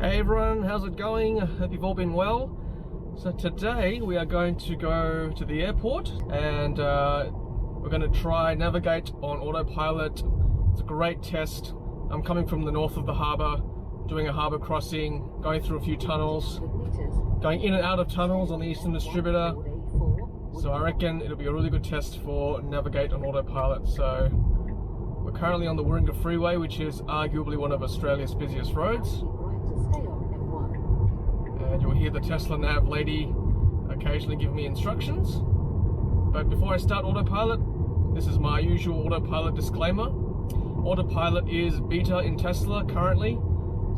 Hey everyone, how's it going? Hope you've all been well. So today we are going to go to the airport and we're going to try navigate on Autopilot. It's a great test. I'm coming from the north of the harbour, doing a harbour crossing, going through a few tunnels, going in and out of tunnels on the eastern distributor. So I reckon it'll be a really good test for navigate on Autopilot. So we're currently on the Warringah Freeway, which is arguably one of Australia's busiest roads. And you'll hear the Tesla nav lady occasionally give me instructions. But before I start Autopilot, this is my usual Autopilot disclaimer. Autopilot is beta in Tesla currently,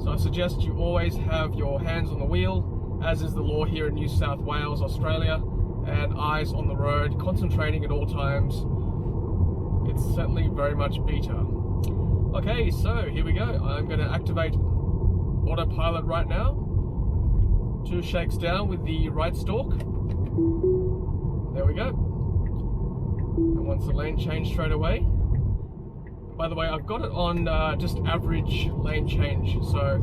so I suggest you always have your hands on the wheel, as is the law here in New South Wales, Australia, and eyes on the road, concentrating at all times. It's certainly very much beta. Okay, so here we go. I'm going to activate Autopilot right now. 2 shakes down with the right stalk. There we go. And once the lane change straight away. By the way, I've got it on just average lane change, so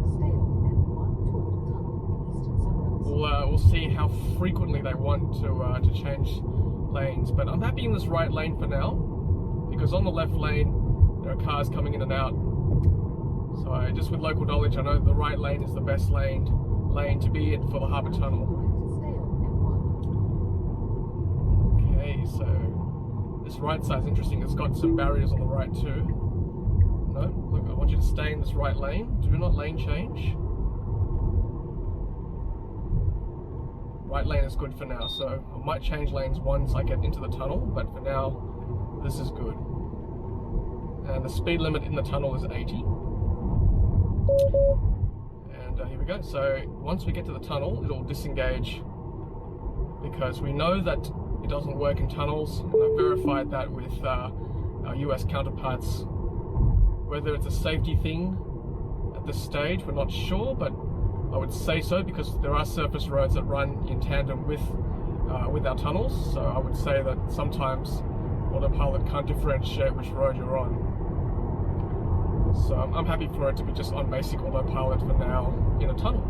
we'll see how frequently they want to change lanes. But I'm happy in this right lane for now, because on the left lane there are cars coming in and out. So just with local knowledge, I know the right lane is the best lane to be in for the harbour tunnel. Okay, so this right side's interesting. It's got some barriers on the right too. No, look, I want you to stay in this right lane. Do not lane change. Right lane is good for now, so I might change lanes once I get into the tunnel, but for now, this is good. And the speed limit in the tunnel is 80. Here we go. So once we get to the tunnel, it'll disengage, because we know that it doesn't work in tunnels, and I've verified that with our US counterparts. Whether it's a safety thing at this stage, we're not sure, but I would say so, because there are surface roads that run in tandem with our tunnels. So I would say that sometimes Autopilot can't differentiate which road you're on. So I'm happy for it to be just on basic Autopilot for now in a tunnel.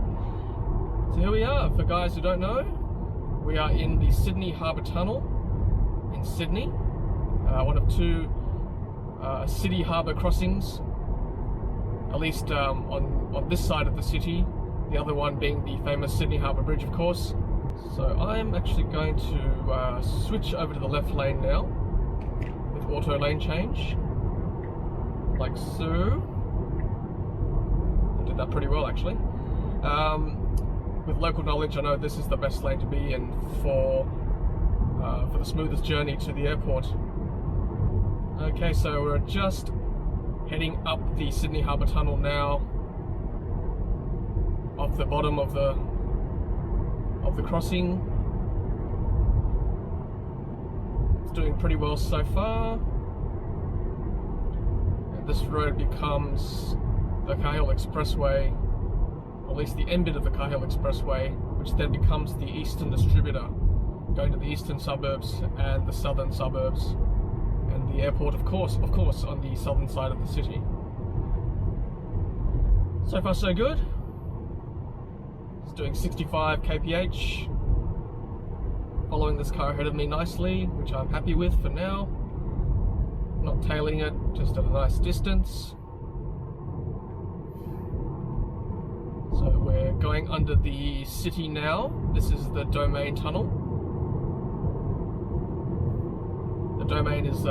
So here we are. For guys who don't know, we are in the Sydney Harbour Tunnel in Sydney, one of 2 city harbour crossings, at least on this side of the city, the other one being the famous Sydney Harbour Bridge, of course. So I'm actually going to switch over to the left lane now with auto lane change. Like so. I did that pretty well, actually. With local knowledge, I know this is the best lane to be in for the smoothest journey to the airport. Okay, so we're just heading up the Sydney Harbour Tunnel now, off the bottom of the crossing. It's doing pretty well so far. This road becomes the Cahill Expressway, or at least the end bit of the Cahill Expressway, which then becomes the eastern distributor, going to the eastern suburbs and the southern suburbs, and the airport, of course, on the southern side of the city. So far, so good. It's doing 65 kph, following this car ahead of me nicely, which I'm happy with for now. Not tailing it, just at a nice distance. So we're going under the city now. This is the Domain Tunnel. The Domain is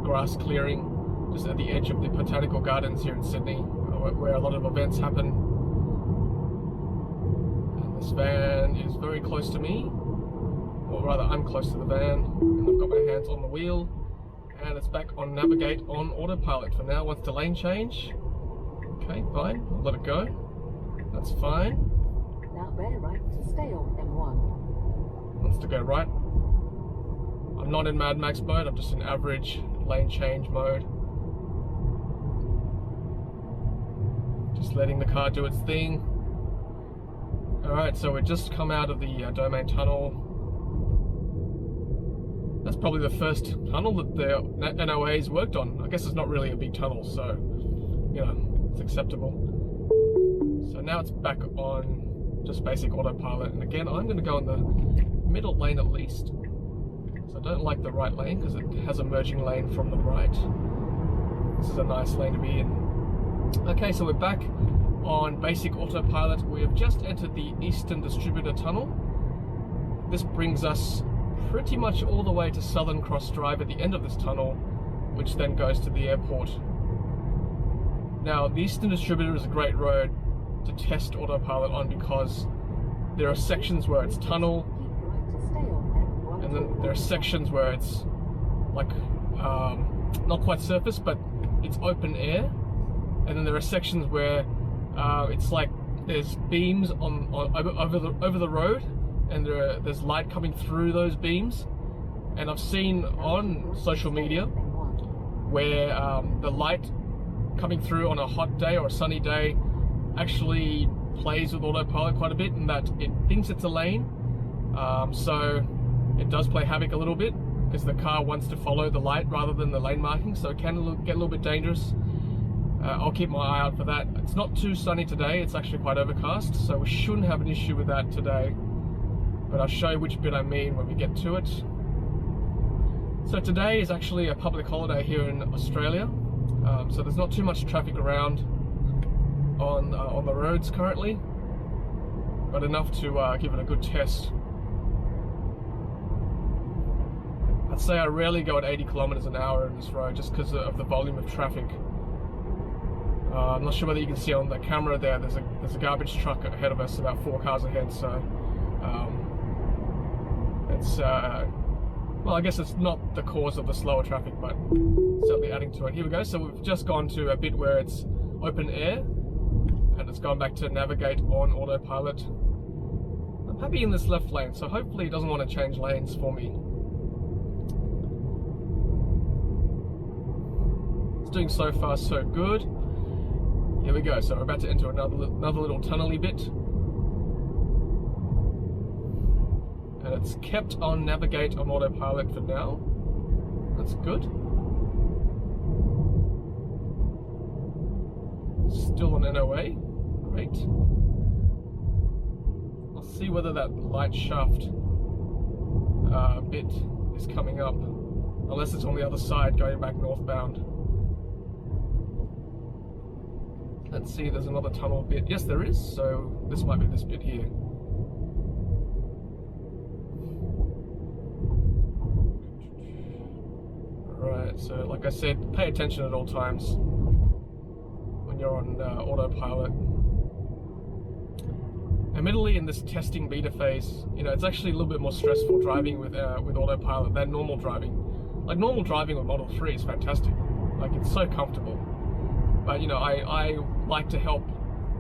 grass clearing just at the edge of the Botanical Gardens here in Sydney, where a lot of events happen. And this van is very close to me, or rather I'm close to the van, and I've got my hands on the wheel. And it's back on navigate on Autopilot for now. Wants to lane change. Okay, fine. I'll let it go. That's fine. Now bear right to stay on M1. Wants to go right. I'm not in Mad Max mode. I'm just in average lane change mode. Just letting the car do its thing. Alright, so we've just come out of the Domain Tunnel. That's probably the first tunnel that the NOA's worked on. I guess it's not really a big tunnel, so, you know, it's acceptable. So now it's back on just basic autopilot, and again I'm going to go in the middle lane at least. So I don't like the right lane because it has a merging lane from the right. This is a nice lane to be in. Okay, so we're back on basic autopilot. We have just entered the Eastern Distributor Tunnel. This brings us pretty much all the way to Southern Cross Drive at the end of this tunnel, which then goes to the airport. Now, the Eastern Distributor is a great road to test autopilot on because there are sections where it's tunnel, and then there are sections where it's like not quite surface, but it's open air, and then there are sections where it's like there's beams over the road, and there's light coming through those beams. And I've seen on social media where the light coming through on a hot day or a sunny day actually plays with autopilot quite a bit, in that it thinks it's a lane, so it does play havoc a little bit because the car wants to follow the light rather than the lane marking, so it can get a little bit dangerous. I'll keep my eye out for that. It's not too sunny today, it's actually quite overcast, so we shouldn't have an issue with that today, but I'll show you which bit I mean when we get to it. So today is actually a public holiday here in Australia, so there's not too much traffic around on the roads currently, but enough to give it a good test. I'd say I rarely go at 80 kilometers an hour in this road just because of the volume of traffic. I'm not sure whether you can see on the camera there, there's a garbage truck ahead of us, about 4 cars ahead, so it's well, I guess it's not the cause of the slower traffic, but certainly adding to it. Here we go, so we've just gone to a bit where it's open air, and it's gone back to navigate on autopilot. I'm happy in this left lane, so hopefully it doesn't want to change lanes for me. It's doing so far so good. Here we go, so we're about to enter another little tunnely bit. And it's kept on navigate on autopilot for now. That's good. Still on NOA, great. I'll see whether that light shaft bit is coming up, unless it's on the other side going back northbound. Let's see, there's another tunnel bit. Yes, there is, so this might be this bit here. Alright, so like I said, pay attention at all times when you're on autopilot. Admittedly, in this testing beta phase, you know, it's actually a little bit more stressful driving with autopilot than normal driving. Like, normal driving with Model 3 is fantastic. Like, it's so comfortable. But, you know, I like to help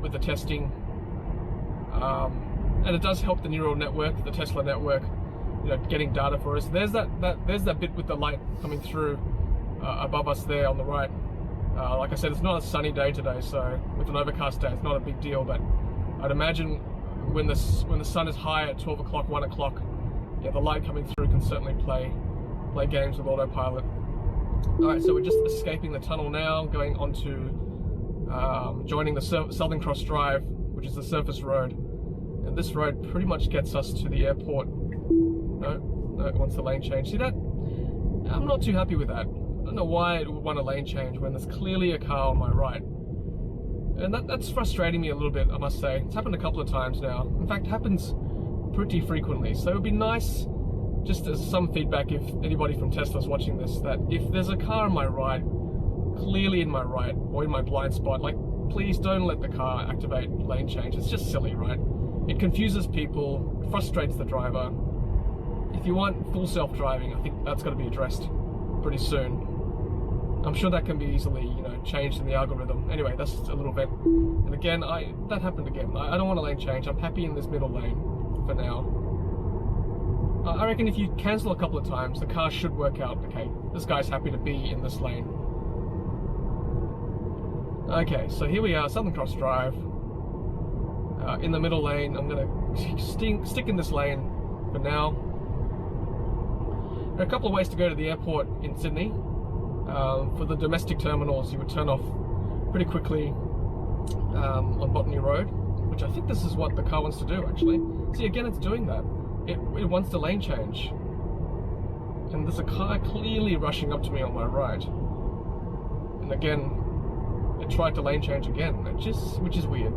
with the testing, and it does help the neural network, the Tesla network, you know, getting data for us. There's that bit with the light coming through above us there on the right. Like I said, it's not a sunny day today, so with an overcast day, it's not a big deal. But I'd imagine when the sun is high at 12 o'clock, 1 o'clock, yeah, the light coming through can certainly play games with autopilot. Alright, so we're just escaping the tunnel now, going on to joining the Southern Cross Drive, which is the surface road. And this road pretty much gets us to the airport. No, it wants the lane change. See that? I'm not too happy with that. I don't know why it would want a lane change when there's clearly a car on my right. And that's frustrating me a little bit, I must say. It's happened a couple of times now. In fact, it happens pretty frequently. So it would be nice, just as some feedback, if anybody from Tesla's watching this, that if there's a car on my right, clearly in my right, or in my blind spot, like, please don't let the car activate lane change. It's just silly, right? It confuses people, frustrates the driver. If you want full self-driving, I think that's got to be addressed pretty soon. I'm sure that can be easily, you know, changed in the algorithm. Anyway, that's just a little bit. And again, that happened again. I don't want a lane change. I'm happy in this middle lane for now. I reckon if you cancel a couple of times, the car should work out, okay, this guy's happy to be in this lane. Okay, so here we are, Southern Cross Drive. In the middle lane, I'm going to stick in this lane for now. There are a couple of ways to go to the airport in Sydney. For the domestic terminals, you would turn off pretty quickly on Botany Road, which I think this is what the car wants to do actually. See, again, it's doing that. It wants to lane change. And there's a car clearly rushing up to me on my right. And again, it tried to lane change again, which is weird.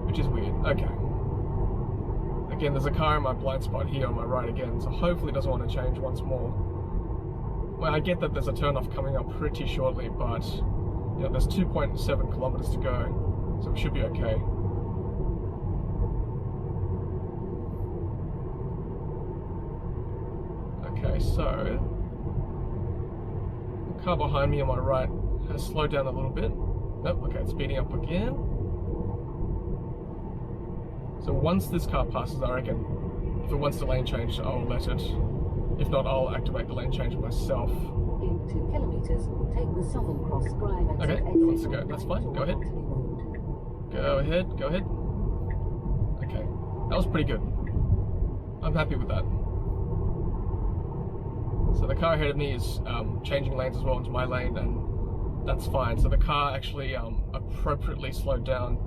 Which is weird. Okay. Again, there's a car in my blind spot here on my right again, so hopefully it doesn't want to change once more. Well, I get that there's a turnoff coming up pretty shortly, but you know, there's 2.7 kilometers to go, so it should be okay. Okay, so the car behind me on my right has slowed down a little bit. Nope, okay, it's speeding up again. So once this car passes, I reckon, if it wants to lane change, I'll let it. If not, I'll activate the lane change myself. In 2 kilometers, take the Southern Cross Drive and Okay, it wants to go. That's fine. Go ahead. Go ahead. Go ahead. Okay, that was pretty good. I'm happy with that. So the car ahead of me is changing lanes as well into my lane, and that's fine. So the car actually appropriately slowed down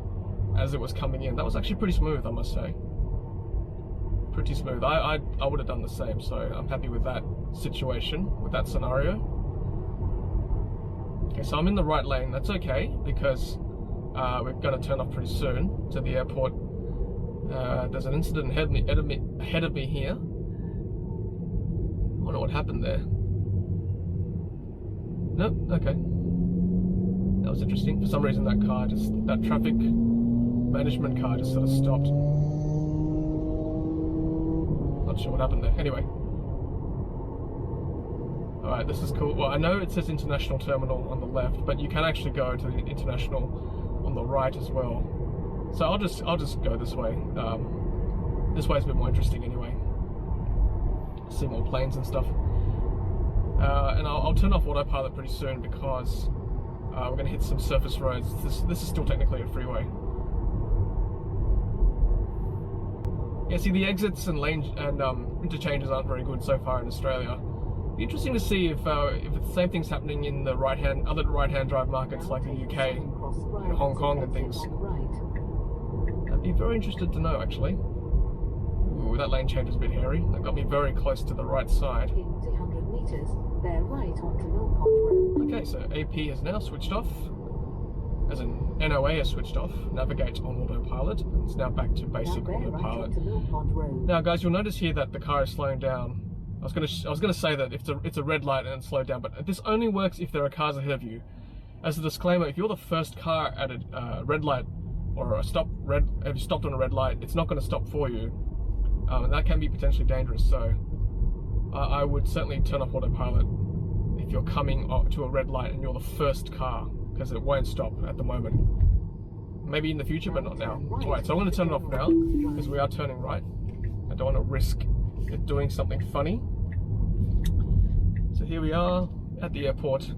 as it was coming in. That was actually pretty smooth, I must say. Pretty smooth. I would have done the same, so I'm happy with that situation, with that scenario. Okay, so I'm in the right lane. That's okay, because we're going to turn off pretty soon to the airport. There's an incident ahead of me here. I wonder what happened there. Nope, okay. That was interesting. For some reason that traffic management car just sort of stopped. Not sure what happened there. Anyway. Alright, this is cool. Well, I know it says international terminal on the left, but you can actually go to the international on the right as well. So I'll just go this way. This way is a bit more interesting anyway. See more planes and stuff. And I'll turn off autopilot pretty soon because we're going to hit some surface roads. This is still technically a freeway. Yeah, see, the exits and lane and interchanges aren't very good so far in Australia. It'd be interesting to see if the same thing's happening in the other right-hand drive markets like the UK, and Hong Kong and things. I'd be very interested to know, actually. Ooh, that lane change is a bit hairy. That got me very close to the right side. In 200 meters, bear right onto Millpond Road. Okay, so AP has now switched off. As in, NOA has switched off. Navigate on autopilot. It's now back to basic autopilot. Now, guys, you'll notice here that the car is slowing down. I was gonna say that it's a red light and it's slowed down, but this only works if there are cars ahead of you. As a disclaimer, if you're the first car at a red light or if you stopped on a red light, it's not going to stop for you. And that can be potentially dangerous, so I would certainly turn off autopilot if you're coming to a red light and you're the first car, because it won't stop at the moment. Maybe in the future, but not now. Alright, so I'm going to turn it off now, because we are turning right. I don't want to risk it doing something funny. So here we are at the airport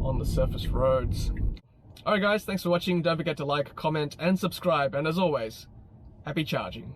on the surface roads. Alright guys, thanks for watching. Don't forget to like, comment and subscribe, and as always, happy charging.